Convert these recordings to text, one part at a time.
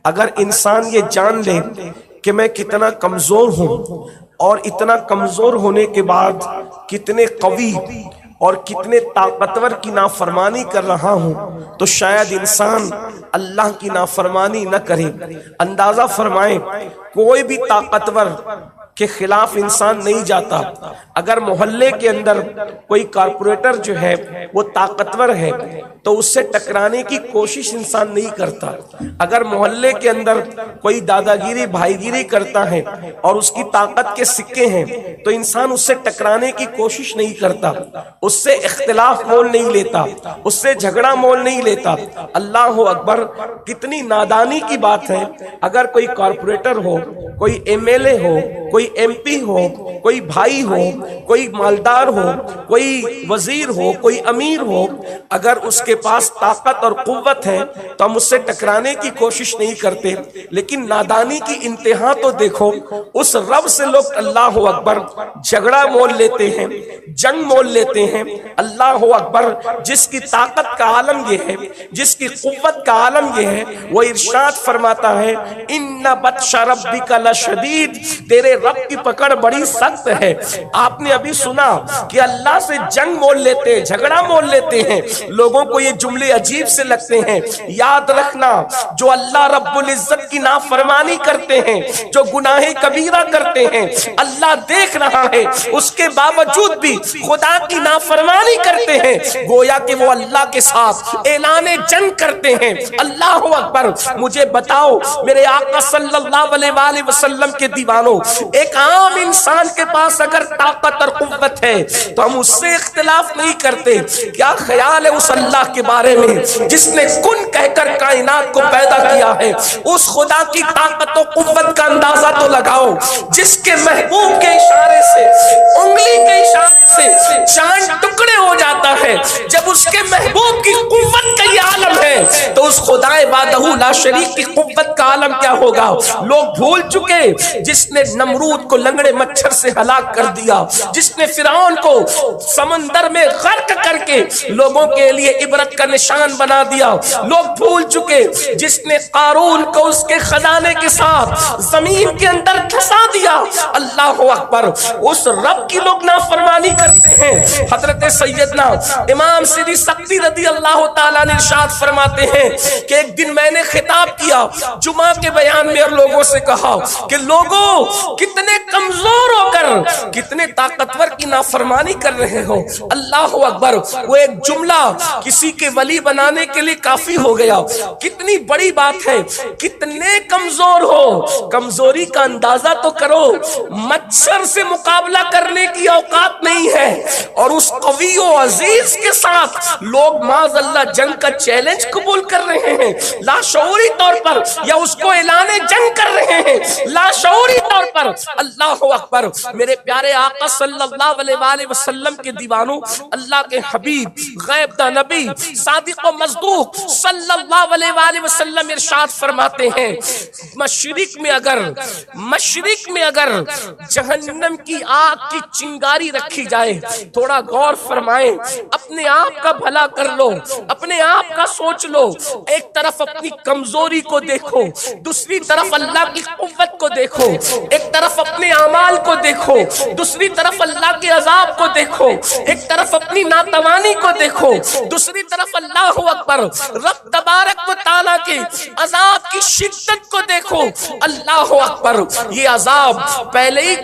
اگر انسان یہ جان لے کہ میں کتنا کمزور ہوں اور اتنا کمزور ہونے کے بعد کتنے قوی اور کتنے طاقتور کی نافرمانی کر رہا ہوں تو شاید انسان اللہ کی نافرمانی نہ کرے۔ اندازہ فرمائیں کوئی بھی طاقتور کے خلاف انسان نہیں جاتا۔ اگر محلے کے اندر کوئی کارپوریٹر جو ہے وہ طاقتور ہے تو اس سے ٹکرانے کی کوشش انسان نہیں کرتا۔ اگر محلے کے اندر کوئی دادا گیری بھائی گیری کرتا ہے اور اس کی طاقت کے سکے ہیں تو انسان اس سے ٹکرانے کی کوشش نہیں کرتا، اس سے اختلاف مول نہیں لیتا، اس سے جھگڑا مول نہیں لیتا۔ اللہ اکبر، کتنی نادانی کی بات ہے۔ اگر کوئی کارپوریٹر ہو، کوئی ایم ایل اے ہو، کوئی ایم پی ہو، کوئی بھائی ہو، کوئی مالدار ہو، کوئی وزیر ہو، کوئی امیر ہو، اگر اس کے پاس طاقت اور قوت ہے تو ہم اس سے ٹکرانے کی کوشش نہیں کرتے۔ لیکن نادانی کی انتہا تو دیکھو، اس رب سے لوگ اللہ اکبر جھگڑا مول لیتے ہیں، جنگ مول لیتے ہیں۔ اللہ اکبر، جس کی طاقت کا عالم یہ ہے، جس کی قوت کا عالم یہ ہے، وہ ارشاد فرماتا ہے ان بطش ربک لشدید، تیرے رب کی پکڑ بڑی سخت ہے۔ آپ نے ابھی سنا کہ اللہ سے جنگ مول لیتے ہیں، جھگڑا مول لیتے ہیں۔ لوگوں کو یہ جملے عجیب سے لگتے ہیں۔ یاد رکھنا، جو اللہ رب العزت کی نافرمانی کرتے ہیں، جو گناہ کبیرہ کرتے ہیں، اللہ دیکھ رہا ہے، اس کے باوجود بھی خدا کی نافرمانی کرتے ہیں، گویا کہ وہ اللہ کے ساتھ اعلان جنگ کرتے ہیں۔ اللہ اکبر، مجھے بتاؤ میرے آقا صلی اللہ علیہ وآلہ وسلم کے دیوانوں، ایک عام انسان کے پاس اگر طاقت اور قوت ہے تو ہم اس سے اختلاف نہیں کرتے۔ کیا خیال ہے اس اللہ کے بارے میں جس نے کن کہہ کر کائنات کو پیدا کیا ہے؟ اس خدا کی طاقت و قوت کا اندازہ تو لگاؤ، جس کے محبوب کے اشارے سے، انگلی کے اشارے سے چاند ٹکڑے ہو جاتا ہے۔ جب اس کے محبوب کی قوت کا یہ عالم ہے تو اس خدا وحدہ لا شریک کی قوت کا عالم کیا ہوگا؟ لوگ بھول چکے جس نے نمرود کو لنگڑے مچھر سے ہلاک کر دیا، جس نے فرعون کو سمندر میں غرق کر کے لوگوں کے لیے عبرت کا نشان بنا دیا۔ لوگ بھول چکے جس نے قارون کو اس کے خزانے کے ساتھ زمین کے اندر دھسا دیا۔ اللہ اکبر، اس رب کی لوگ نافرمانی کرتے ہیں۔ حضرت سیدنا امام سیدی سقطی رضی اللہ تعالیٰ نے ارشاد فرماتے ہیں کہ ایک دن میں نے خطاب کیا جمعہ کے بیان میں اور لوگوں سے کہا کہ لوگوں کتنے کمزور ہو کر کتنے طاقتور کی نافرمانی کر رہے ہو۔ اللہ اکبر، وہ ایک جملہ کسی کے ولی بنانے کے لیے کافی ہو گیا۔ کتنی بڑی بات ہے، کتنے کمزور ہو، کمزوری کا اندازہ تو کرو۔ مچھر سے مقابلہ کرنے کی اوقات نہیں ہے اور اس قوی و عزیز کے ساتھ لوگ معاذ اللہ جنگ کا چیلنج قبول کر رہے ہیں لاشعوری طور پر، یا اس کو اعلان جنگ کر رہے ہیں لاشعوری طور پر۔ اللہ اکبر، میرے پیارے آقا صلی اللہ علیہ وآلہ وسلم کے دیوانوں، اللہ کے حبیب غیب دا نبی صادق و مصدوق صلی اللہ علیہ وآلہ وسلم ارشاد فرماتے ہیں مشرق میں اگر جہنم کی آگ کی چنگاری رکھی جائے، تھوڑا غور فرمائیں، اپنے آپ کا بھلا کر لو، اپنے آپ کا سوچ لو۔ ایک طرف اپنی کمزوری کو دیکھو، دوسری طرف اللہ کی قوت کو دیکھو، ایک طرف اپنے اعمال کو دیکھو، دوسری طرف اللہ کے عذاب کو دیکھو، ایک طرف اپنی ناتوانی کو دیکھو، دوسری طرف اللہ اکبر رب تبارک و تعالیٰ کے عذاب کی شدت کو دیکھو۔ اللہ اکبر، یہ عذاب پہلے ہی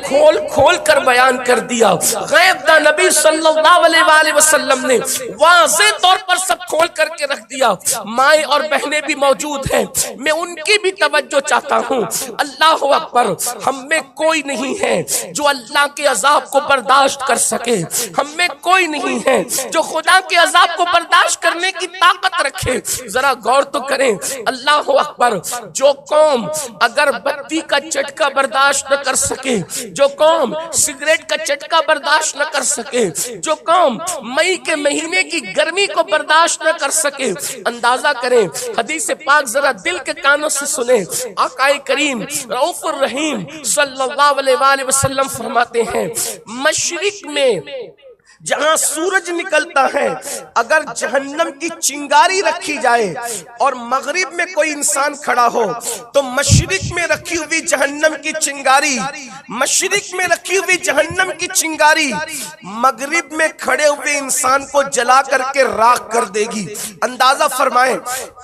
کھول کر بیان کر دیا۔ غیب دا نبی صلی اللہ علیہ وآلہ وسلم نے واضح طور پر سب کھول کر کے رکھ دیا۔ مائیں اور بہنیں بھی موجود ہیں، میں ان کی بھی توجہ چاہتا ہوں۔ اللہ اکبر، ہم میں کوئی نہیں ہے جو اللہ کے عذاب کو برداشت کر سکے، ہم میں کوئی نہیں ہے جو خدا کے عذاب کو برداشت کرنے کی طاقت رکھے۔ ذرا غور تو کریں، اللہ اکبر، جو قوم اگر بتی کا چٹکا برداشت نہ کر سکے، جو قوم سگریٹ کا چٹکا برداشت نہ کر سکے، جو قوم مئی کے مہینے کی گرمی کو برداشت نہ کر سکے، اندازہ کریں۔ حدیث پاک ذرا دل کے کانوں سے سنیں، آقا کریم رؤوف الرحیم صلی اللہ علیہ وآلہ وسلم فرماتے ہیں جہاں سورج نکلتا ہے اگر جہنم کی چنگاری رکھی جائے اور مغرب میں کوئی انسان کھڑا ہو تو مشرق میں رکھی ہوئی جہنم کی چنگاری، مشرق میں رکھی ہوئی جہنم کی چنگاری مغرب میں کھڑے ہوئے انسان کو جلا کر کے راکھ کر دے گی۔ اندازہ فرمائیں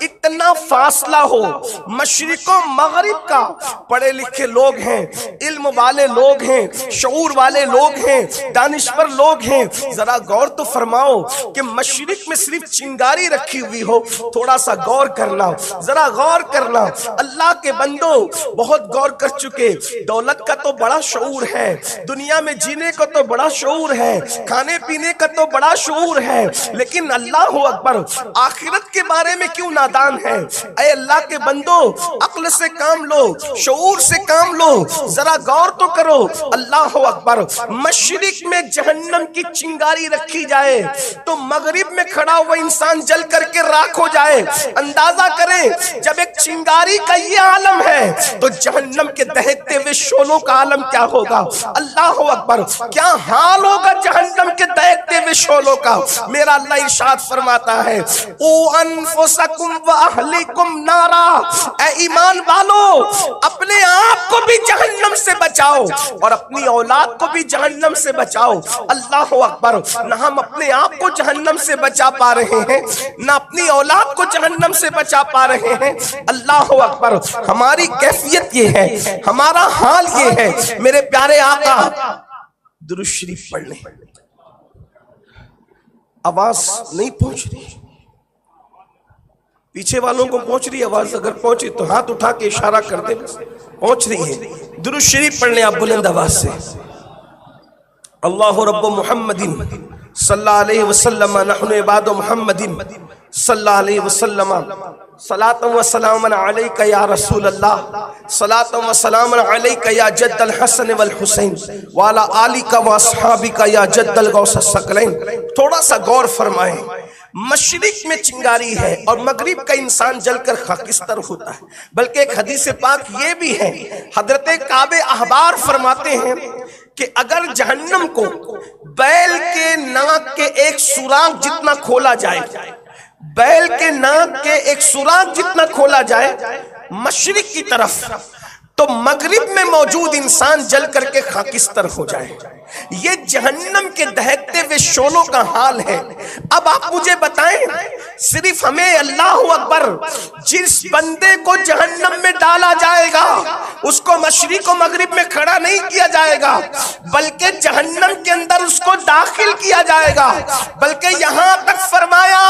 اتنا فاصلہ ہو مشرق و مغرب کا، پڑھے لکھے لوگ ہیں، علم والے لوگ ہیں، شعور والے لوگ ہیں، دانشور لوگ ہیں، ذرا غور تو فرماؤ کہ مشرق میں صرف چنگاری رکھی ہوئی ہو، تھوڑا سا غور کرنا، ذرا غور کرنا۔ اللہ کے بندو بہت غور کر چکے، دولت کا تو بڑا شعور ہے، دنیا میں جینے کا تو بڑا شعور ہے، کھانے پینے کا تو بڑا شعور ہے، لیکن اللہ اکبر آخرت کے بارے میں کیوں نادان ہے؟ اے اللہ کے بندو عقل سے کام لو، شعور سے کام لو، ذرا غور تو کرو۔ اللہ اکبر، مشرق میں جہنم کی چنگاری رکھی جائے تو مغرب میں کھڑا ہوا انسان جل کر کے راکھ ہو جائے۔ اندازہ کریں جب ایک چنگاری کا یہ عالم ہے تو جہنم کے دہتے ہوئے شعلوں کا عالم کیا ہوگا؟ اللہ اکبر، کیا حال ہوگا جہنم کے دہتے ہوئے شعلوں کا؟ میرا اللہ ارشاد فرماتا ہے او انفسکم و اہلیکم نارا، اے ایمان والو اپنے آپ کو بھی جہنم سے بچاؤ اور اپنی اولاد کو بھی جہنم سے بچاؤ۔ اللہ اکبر، نہ ہم اپنے آپ کو جہنم سے بچا پا رہے ہیں نہ اپنی اولاد کو جہنم سے بچا پا رہے ہیں۔ اللہ اکبر، ہماری کیفیت یہ ہے، ہمارا حال یہ ہے۔ میرے پیارے آقا درود شریف پڑھ لیں، آواز نہیں پہنچ رہی، پیچھے والوں کو پہنچ رہی آواز؟ اگر پہنچی تو ہاتھ اٹھا کے اشارہ کر دیں، پہنچ رہی ہے۔ درود شریف پڑھ لیں آپ بلند آواز سے۔ اللہ رب محمد صلی اللہ علیہ وسلم نحن عباد محمد صلی اللہ علیہ وسلم صلاۃ و سلام علیک یا رسول اللہ، صلاۃ و سلام علیک یا جد الحسن والحسین وعلی آلک و اصحابک یا جد الغوث الثقلین۔ تھوڑا سا غور فرمائیں، مشرق میں چنگاری ہے اور مغرب کا انسان جل کر خاکستر ہوتا ہے۔ بلکہ ایک حدیث پاک یہ بھی ہے، حضرت کعب احبار فرماتے ہیں کہ اگر جہنم کو بیل کے ناک کے ایک سوراخ جتنا کھولا جائے، بیل کے ناک کے ایک سوراخ جتنا کھولا جائے مشرق کی طرف، تو مغرب میں موجود انسان جل کر کے خاکستر ہو جائے۔ یہ جہنم کے دہتے ہوئے شعلوں کا حال ہے۔ اب آپ مجھے بتائیں، صرف ہمیں اللہ اکبر جس بندے کو جہنم میں ڈالا جائے گا اس کو مشرق و مغرب میں کھڑا نہیں کیا جائے گا، بلکہ جہنم کے اندر اس کو داخل کیا جائے گا۔ بلکہ یہاں تک فرمایا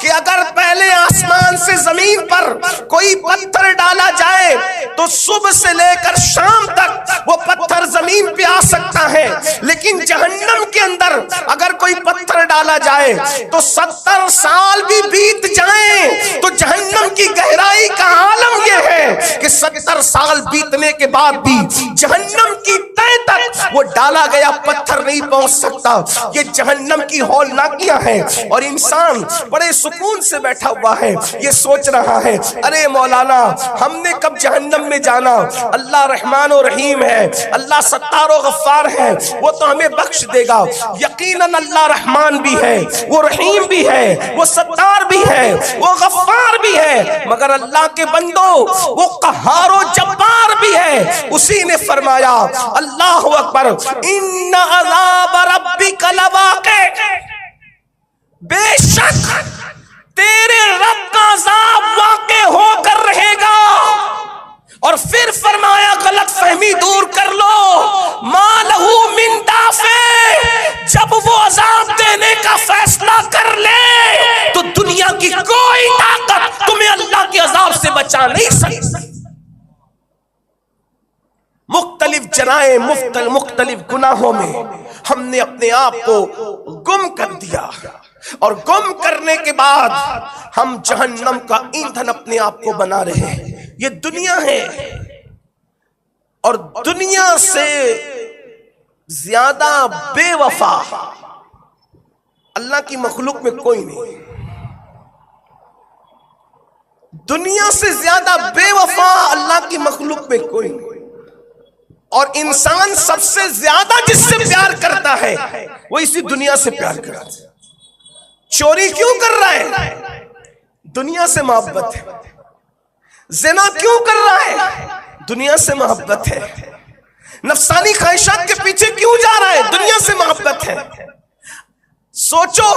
کہ اگر پہلے آسمان سے زمین پر کوئی پتھر ڈالا جائے تو صبح سے لے کر شام تک وہ پتھر زمین پہ آ سکتا ہے، لیکن جہنم کے اندر اگر کوئی پتھر ڈالا جائے تو 70 سال بھی بیت جائیں تو جہنم کی گہرائی کا عالم یہ ہے کہ 70 سال بیتنے کے بعد بھی جہنم کی تہ تک وہ ڈالا گیا پتھر نہیں پہنچ سکتا۔ یہ جہنم کی ہولناکیاں ہیں اور انسان بڑے سکون سے بیٹھا ہوا ہے، یہ سوچ رہا ہے ارے مولانا ہم نے کب جہنم میں جانا؟ اللہ رحمان و رحیم ہے، اللہ ستار و غفار ہے، وہ تو ہمیں بخش دے گا۔ یقیناً اللہ رحمان بھی ہے، وہ رحیم بھی ہے، وہ ستار بھی ہے، وہ غفار بھی ہے، مگر اللہ کے بندو وہ قہار و جبار بھی ہے۔ اسی نے فرمایا اللہ اکبر، ان عذاب ربک لواقع، بے شک تیرے رب کا عذاب واقع ہو کر رہے گا۔ اور پھر فرمایا غلط فہمی دور کر لو، ما لہو من دافع، جب وہ عذاب دینے کا فیصلہ کر لے تو دنیا کی کوئی طاقت تمہیں اللہ کے عذاب سے بچا نہیں سکتی۔ مختلف جرائم، مختلف گناہوں میں ہم نے اپنے آپ کو گم کر دیا، اور گم کرنے کے بعد ہم جہنم کا ایندھن اپنے آپ کو بنا رہے ہیں۔ یہ دنیا ہے اور دنیا سے زیادہ بے وفا اللہ کی مخلوق میں کوئی نہیں۔ دنیا سے زیادہ بے وفا اللہ کی مخلوق میں کوئی نہیں۔ اور انسان سب سے زیادہ جس سے پیار کرتا ہے وہ اسی دنیا سے پیار کرتا ہے. چوری کیوں کر رہا ہے؟ دنیا سے محبت ہے. زنا کیوں کر رہا ہے؟ دنیا سے محبت ہے. نفسانی خواہشات کے پیچھے کیوں جا رہا ہے؟ دنیا سے محبت ہے. سوچو،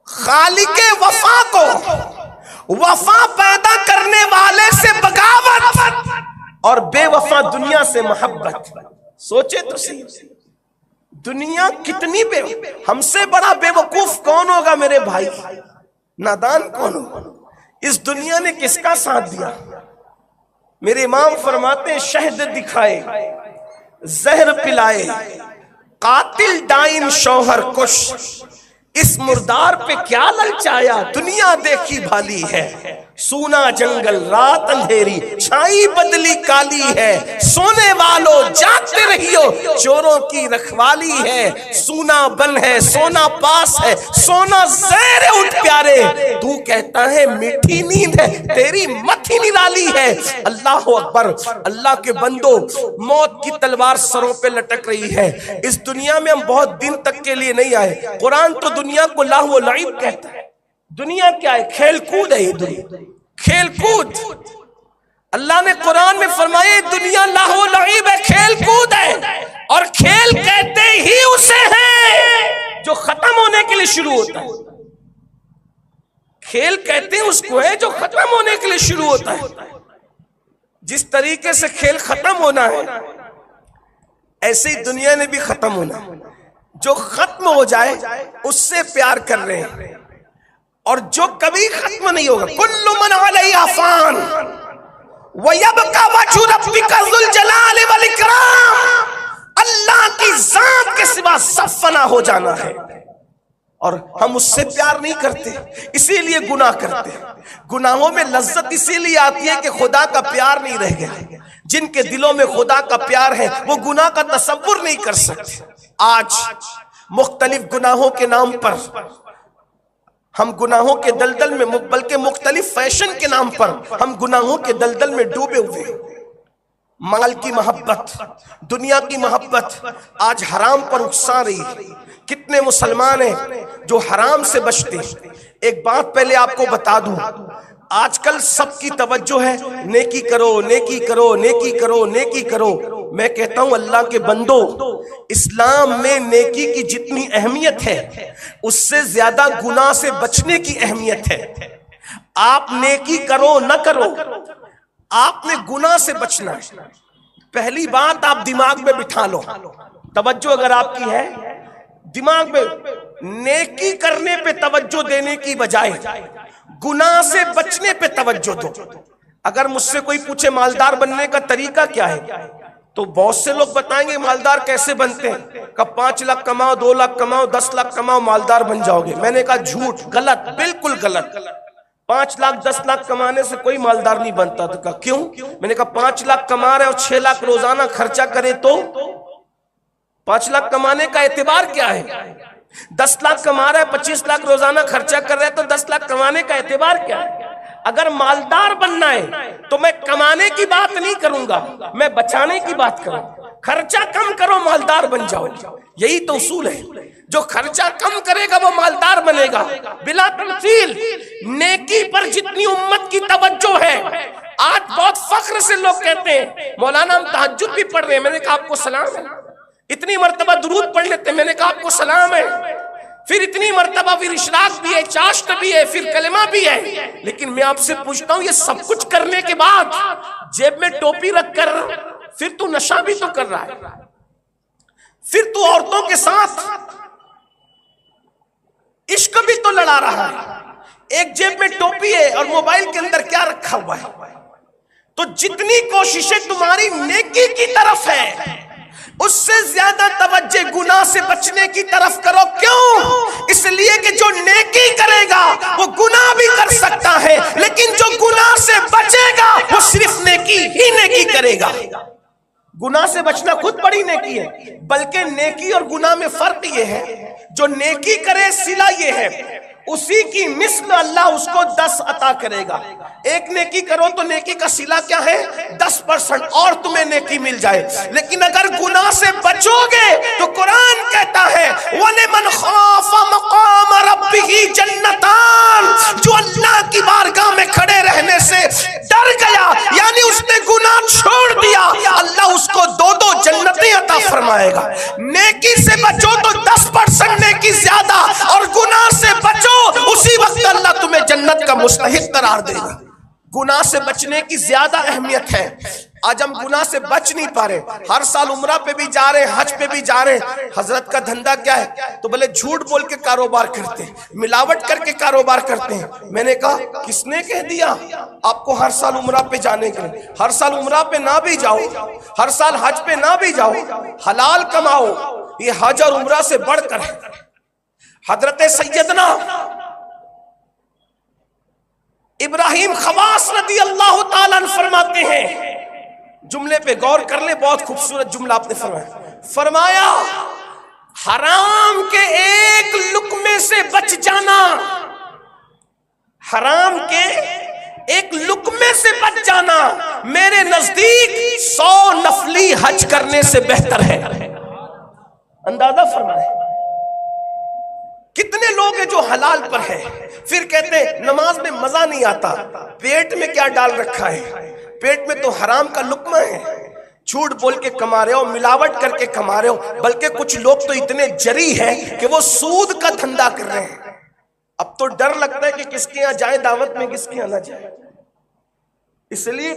خالق وفا کو وفا پیدا کرنے والے سے بغاوت اور بے وفا دنیا سے محبت. سوچے تو صحیح، دنیا کتنی ہم سے بڑا بے وقوف کون ہوگا میرے بھائی؟ نادان کون ہوگا؟ اس دنیا نے کس کا ساتھ دیا؟ میرے امام فرماتے ہیں شہد دکھائے، زہر پلائے، قاتل ڈائن شوہر کش، اس مردار پہ کیا للچایا؟ دنیا دیکھی بھالی ہے، سونا جنگل رات اندھیری، چھائی بدلی کالی ہے، سونے والوں جاگتے رہیو، چوروں کی رکھوالی ہے، سونا بن ہے، سونا پاس ہے، سونا زیر اٹھ پیارے، تو کہتا ہے میٹھی نیند ہے، تیری متھی نرالی ہے. اللہ اکبر. اللہ کے بندو، موت کی تلوار سروں پہ لٹک رہی ہے. اس دنیا میں ہم بہت دن تک کے لیے نہیں آئے. قرآن تو دنیا کو لہو و لعب کہتا ہے. دنیا کیا ہے؟ کھیل کود ہے. یہ دنیا کھیل کود. اللہ نے قرآن میں فرمایا دنیا لہو و لعب ہے، کھیل کود ہے. اور کھیل کہتے ہی اسے ہے جو ختم ہونے کے لیے شروع ہوتا ہے. کھیل کہتے ہیں اس کو ہے جو ختم ہونے کے لیے شروع ہوتا ہے. جس طریقے سے کھیل ختم ہونا ہے ایسے ہی دنیا نے بھی ختم ہونا. جو ختم ہو جائے اس سے پیار کر رہے ہیں، اور جو کبھی ختم نہیں ہوگا. کل من علیہا فان وَيَبْقَى وَجْهُ رَبِّكَ ذُو الْجَلَالِ وَالْإِكْرَامِ. اللہ کی ذات کے سوا سب فنا ہو جانا ہے، اور ہم اس سے پیار نہیں کرتے، اسی لیے گناہ کرتے ہیں. گناہوں میں لذت اسی لیے آتی ہے کہ خدا کا پیار نہیں رہ گیا. جن کے دلوں میں خدا کا پیار ہے وہ گناہ کا تصور نہیں کر سکتے. آج مختلف گناہوں کے نام پر ہم گناہوں کے دلدل میں، بلکہ مختلف فیشن کے نام پر ہم گناہوں کے دلدل میں ڈوبے ہوئے ہیں. مال کی محبت، دنیا کی محبت آج حرام پر اکسا رہی ہے. کتنے مسلمان ہیں جو حرام سے بچتے ہیں. ایک بات پہلے آپ کو بتا دوں، آج کل سب کی توجہ ہے نیکی کرو، نیکی کرو، نیکی کرو، نیکی کرو. میں کہتا ہوں اللہ کے بندو، اسلام میں نیکی کی جتنی اہمیت ہے اس سے زیادہ گناہ سے بچنے کی اہمیت ہے. آپ نیکی کرو نہ کرو، آپ نے گناہ سے بچنا ہے. پہلی بات آپ دماغ میں بٹھا لو، توجہ اگر آپ کی ہے دماغ میں، نیکی کرنے پہ توجہ دینے کی بجائے گناہ سے بچنے پہ توجہ دو. اگر مجھ سے کوئی پوچھے مالدار بننے کا طریقہ کیا ہے تو بہت سے لوگ بتائیں گے مالدار کیسے بنتے ہیں. کہ 5 لاکھ کماؤ، 2 لاکھ کماؤ، 10 لاکھ کماؤ، مالدار بن جاؤ گے. میں نے کہا جھوٹ، غلط، بالکل غلط. 5 لاکھ 10 لاکھ کمانے سے کوئی مالدار نہیں بنتا. تو کہا کیوں؟ میں نے کہا 5 لاکھ کما رہے اور 6 لاکھ روزانہ خرچہ کرے تو 5 لاکھ کمانے کا اعتبار کیا ہے؟ 10 لاکھ کما رہا ہے 25 لاکھ روزانہ خرچہ کر رہا ہے تو 10 لاکھ کمانے کا اعتبار کیا ہے؟ اگر مالدار بننا ہے تو میں کمانے کی بات نہیں کروں گا، میں بچانے کی بات کروں. خرچہ کم کرو، مالدار بن جاؤ. یہی تو اصول ہے. جو خرچہ کم کرے گا وہ مالدار بنے گا. بلا تمثیل نیکی پر جتنی امت کی توجہ ہے، آج بہت فخر سے لوگ کہتے ہیں مولانا ہم تہجد بھی پڑھ رہے ہیں. میں نے کہا آپ کو سلام ہے. اتنی مرتبہ درود پڑھ لیتے ہیں. میں نے کہا آپ کو سلام ہے. پھر اتنی مرتبہ پھر اشراق بھی ہے، چاشت بھی ہے، پھر کلمہ بھی ہے. لیکن میں آپ سے پوچھتا ہوں یہ سب کچھ کرنے کے بعد جیب میں ٹوپی رکھ کر پھر تو نشہ بھی تو کر رہا ہے، پھر تو عورتوں کے ساتھ عشق بھی تو لڑا رہا ہے. ایک جیب میں ٹوپی ہے اور موبائل کے اندر کیا رکھا ہوا ہے. تو جتنی کوششیں تمہاری نیکی کی طرف ہے اس سے زیادہ توجہ گناہ سے بچنے کی طرف کرو. کیوں؟ اس لیے کہ جو نیکی کرے گا وہ گناہ بھی کر سکتا ہے، لیکن جو گناہ سے بچے گا وہ صرف نیکی ہی نیکی کرے گا. گناہ سے بچنا خود بڑی نیکی ہے، بلکہ نیکی اور گناہ میں فرق یہ ہے، جو نیکی کرے صلہ یہ ہے اسی کی مثل اللہ اس کو 10 عطا کرے گا۔ ایک نیکی کرو تو نیکی کا صلہ کیا ہے؟ 10% اور تمہیں نیکی مل جائے۔ لیکن اگر گناہ سے بچو گے تو قرآن کہتا ہے وَلِمَنْ خَافَ مَقَامَ رَبِّهِ جَنَّتَانِ، جو اللہ کی بارگاہ میں کھڑے رہنے سے ڈر گیا، یعنی اس نے گناہ چھوڑ دیا، اللہ اس کو 2 جنتیں عطا فرمائے گا۔ نیکی سے بچو تو 10% نیکی زیادہ، اور گناہ سے بچو اسی وقت اللہ تمہیں جنت کا مستحق قرار دے گا۔ گناہ سے بچنے کی زیادہ اہمیت ہے۔ آج ہم گناہ سے بچ نہیں پا رہے، ہر سال عمرہ پہ بھی جا رہے ہیں، حج پہ بھی جا رہے ہیں۔ حضرت کا دھندا کیا ہے؟ تو بھلے جھوٹ بول کے کاروبار کرتے ہیں، ملاوٹ کر کے کاروبار کرتے ہیں۔ میں نے کہا کس نے کہہ دیا آپ کو ہر سال عمرہ پہ جانے کے لیے؟ ہر سال عمرہ پہ نہ بھی جاؤ، ہر سال حج پہ نہ بھی جاؤ، حلال کماؤ، یہ حج اور عمرہ سے بڑھ کر ہے۔ حضرت سیدنا ابراہیم خواص رضی اللہ تعالیٰ عنہ فرماتے ہیں، جملے پہ غور کر لیں، بہت خوبصورت جملہ آپ نے فرمایا حرام کے ایک لقمے سے بچ جانا، حرام کے ایک لقمے سے بچ جانا میرے نزدیک 100 نفلی حج کرنے سے بہتر ہے۔ اندازہ فرمائیں کتنے لوگ ہیں جو حلال پر ہیں، پھر کہتے ہیں نماز میں مزہ نہیں آتا، پیٹ میں کیا ڈال رکھا ہے؟ پیٹ میں تو حرام کا لقمہ ہے، جھوٹ بول کے کما رہے ہو، ملاوٹ کر کے کما رہے ہو، بلکہ کچھ لوگ تو اتنے جری ہیں کہ وہ سود کا دھندا کر رہے ہیں۔ اب تو ڈر لگتا ہے کہ کس کے یہاں جائے دعوت میں، کس کے یہاں نہ جائے۔ اس لیے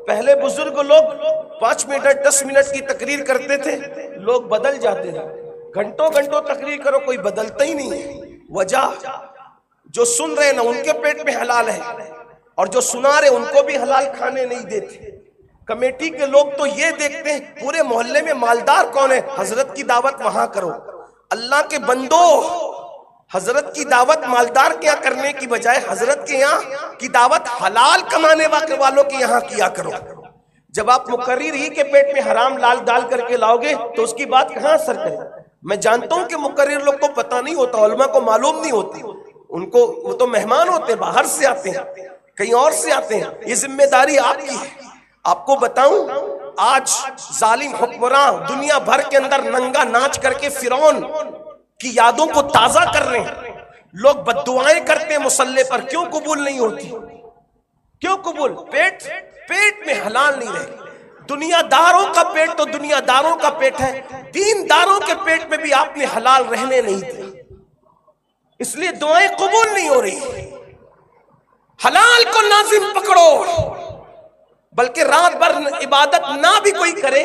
پہلے بزرگ لوگ 5 منٹ 10 منٹ کی تقریر کرتے تھے، لوگ بدل جاتے تھے۔ گھنٹوں گھنٹوں تقریر کرو کوئی بدلتا ہی نہیں ہے۔ وجہ جو سن رہے نا ان کے پیٹ میں حلال ہے، اور جو سنا رہے ان کو بھی حلال کھانے نہیں دیتے۔ کمیٹی کے لوگ تو یہ دیکھتے ہیں پورے محلے میں مالدار کون ہے، حضرت کی دعوت وہاں کرو۔ اللہ کے بندو، حضرت کی دعوت مالدار کیا کرنے کی بجائے حضرت کے یہاں کی دعوت حلال کمانے والوں کے یہاں کیا کرو۔ جب آپ مقرر ہی کے پیٹ میں حرام لال ڈال کر کے لاؤ گے تو اس کی بات کہاں اثر کرے؟ میں جانتا ہوں کہ مقرر لوگ کو پتہ نہیں ہوتا، علماء کو معلوم نہیں ہوتی، ان کو وہ تو مہمان ہوتے ہیں، باہر سے آتے ہیں، کہیں اور سے آتے ہیں۔ یہ ذمہ داری آپ کی ہے۔ آپ کو بتاؤں آج ظالم حکمراں دنیا بھر کے اندر ننگا ناچ کر کے فرعون کی یادوں کو تازہ کر رہے ہیں۔ لوگ بددعائیں کرتے ہیں مصلی پر، کیوں قبول نہیں ہوتی؟ کیوں قبول؟ پیٹ میں حلال نہیں رہے۔ دنیا داروں کا پیٹ تو دنیا داروں کا پیٹ ہے، دین داروں کے پیٹ میں بھی آپ نے حلال رہنے نہیں دے، اس لیے دعائیں قبول نہیں ہو رہی۔ حلال کو لازم پکڑو، بلکہ رات بھر عبادت نہ بھی کوئی کرے،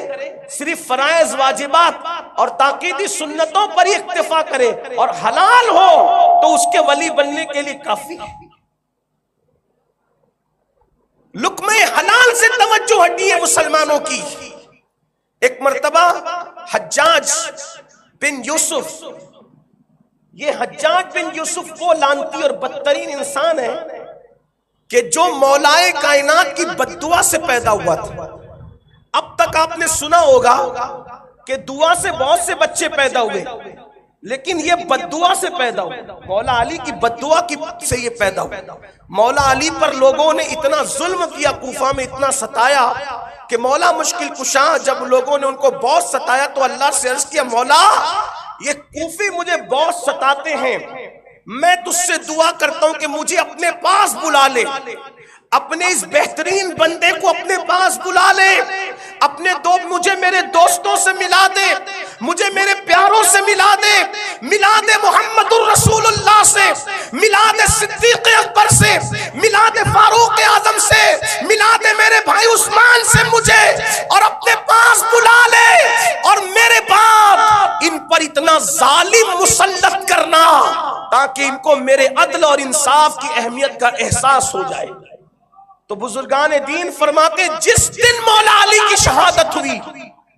صرف فرائض واجبات اور تاکیدی سنتوں پر ہی اکتفا کرے اور حلال ہو تو اس کے ولی بننے کے لیے کافی ہے۔ لقمہ حلال سے توجہ ہٹی ہے مسلمانوں کی۔ ایک مرتبہ حجاج بن یوسف، یہ حجاج بن یوسف وہ لعنتی اور بدترین انسان ہے کہ جو مولائے کائنات کی بددعا سے پیدا ہوا تھا۔ اب تک آپ نے سنا ہوگا کہ دعا سے بہت سے بچے پیدا ہوئے، لیکن یہ بددعا سے پیدا ہوا، مولا علی کی بددعا سے یہ پیدا ہوا۔ مولا علی پر لوگوں نے اتنا ظلم کیا، کوفہ میں اتنا ستایا کہ مولا مشکل کشا جب لوگوں نے ان کو بہت ستایا تو اللہ سے عرض کیا، مولا یہ کوفی مجھے بہت ستاتے ہیں، میں تجھ سے دعا کرتا ہوں کہ مجھے اپنے پاس بلا لے، اپنے اس بہترین بندے کو اپنے پاس بلا لے، مجھے میرے دوستوں سے ملا دے، مجھے میرے پیاروں سے ملا دے، ملا دے محمد الرسول اللہ سے، ملا دے صدیق اکبر سے، ملا دے فاروق اعظم سے، ملا دے میرے بھائی عثمان سے مجھے، اور اپنے پاس بلا لے، اور میرے بعد ان پر اتنا ظالم مسلط کرنا تاکہ ان کو میرے عدل اور انصاف کی اہمیت کا احساس ہو جائے۔ تو بزرگان دین فرماتے جس دن مولا علی کی شہادت ہوئی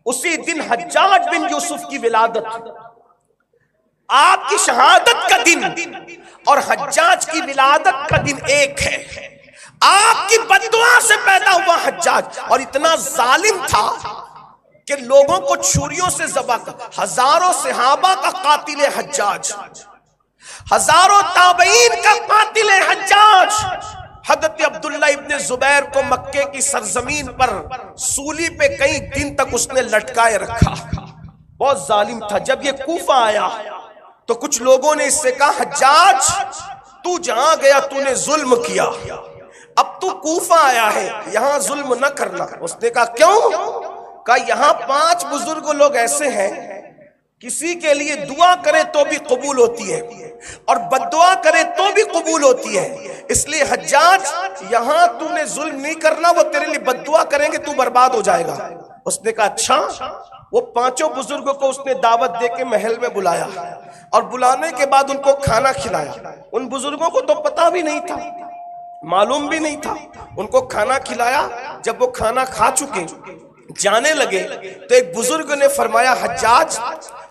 اسی دن حجاج بن یوسف کی ولادت۔ آپ کی شہادت کا دن اور حجاج کی ولادت کا دن ایک ہے۔ آپ کی بددعا سے پیدا ہوا حجاج، اور اتنا ظالم تھا کہ لوگوں کو چھریوں سے ذبح کر، ہزاروں صحابہ کا قاتل حجاج، ہزاروں تابعین کا قاتل حجاج، حضرت عبداللہ ابن زبیر کو مکے کی سرزمین پر سولی پہ کئی دن تک اس نے لٹکائے رکھا، بہت ظالم تھا۔ جب یہ کوفہ آیا تو کچھ لوگوں نے اس سے کہا حجاج تو جہاں گیا تو نے ظلم کیا، اب تو کوفہ آیا ہے یہاں ظلم نہ کرنا۔ اس نے کہا کیوں؟ کہا یہاں 5 بزرگ لوگ ایسے ہیں کسی کے لیے دعا کرے تو بھی قبول ہوتی ہے اور بد دعا کرے تو بھی قبول ہوتی ہے، اس لیے حجاج یہاں تو نے ظلم نہیں کرنا، وہ تیرے لیے بد دعا کریں گے تو برباد ہو جائے گا۔ اس نے کہا اچھا۔ وہ 5 بزرگوں کو اس نے دعوت دے کے محل میں بلایا اور بلانے کے بعد ان کو کھانا کھلایا۔ ان بزرگوں کو تو پتہ بھی نہیں تھا، معلوم بھی نہیں تھا، ان کو کھانا کھلایا۔ جب وہ کھانا کھا چکے جانے لگے تو ایک بزرگ نے فرمایا حجاج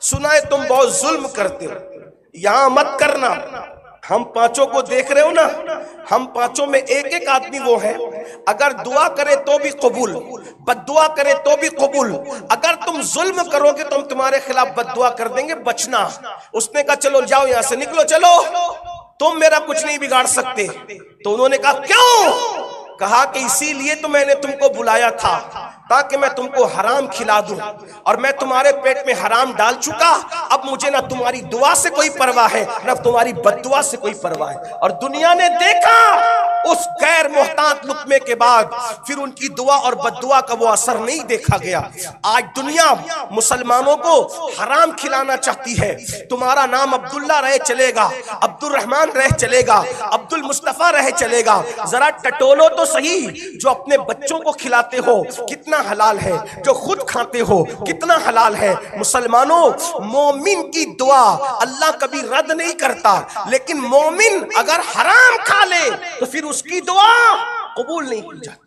سنا ہے تم بہت ظلم کرتے ہو، یہاں مت کرنا، ہم 5 کو دیکھ رہے ہو نا، ہم 5 میں ایک آدمی وہ ہے اگر دعا کرے تو بھی قبول، بد دعا کرے تو بھی قبول، اگر تم ظلم کرو گے تو ہم تمہارے خلاف بد دعا کر دیں گے، بچنا۔ اس نے کہا چلو جاؤ یہاں سے، نکلو چلو، تم میرا کچھ نہیں بگاڑ سکتے۔ تو انہوں نے کہا کیوں؟ کہا کہ اسی لیے تو میں نے تم کو بلایا تھا تاکہ میں تم کو حرام کھلا دوں، اور میں تمہارے پیٹ میں حرام ڈال چکا، اب مجھے نہ تمہاری دعا سے کوئی پرواہ ہے نہ تمہاری بد دعا سے کوئی پرواہ ہے۔ اور دنیا نے دیکھا اس غیر محتاط لقمے کے بعد پھر ان کی دعا اور بد دعا کا وہ اثر نہیں دیکھا گیا۔ آج دنیا مسلمانوں کو حرام کھلانا چاہتی ہے، تمہارا نام عبداللہ رہ چلے گا، عبد الرحمن رہ چلے گا، عبد المصطفیٰ رہ چلے گا، ذرا ٹٹولو تو صحیح، جو اپنے بچوں کو کھلاتے ہو کتنا حلال ہے، جو خود کھاتے ہو کتنا حلال ہے۔ مسلمانوں مومن کی دعا اللہ کبھی رد نہیں کرتا، لیکن مومن اگر حرام کھا لے تو پھر اس کی دعا قبول نہیں کی جاتی۔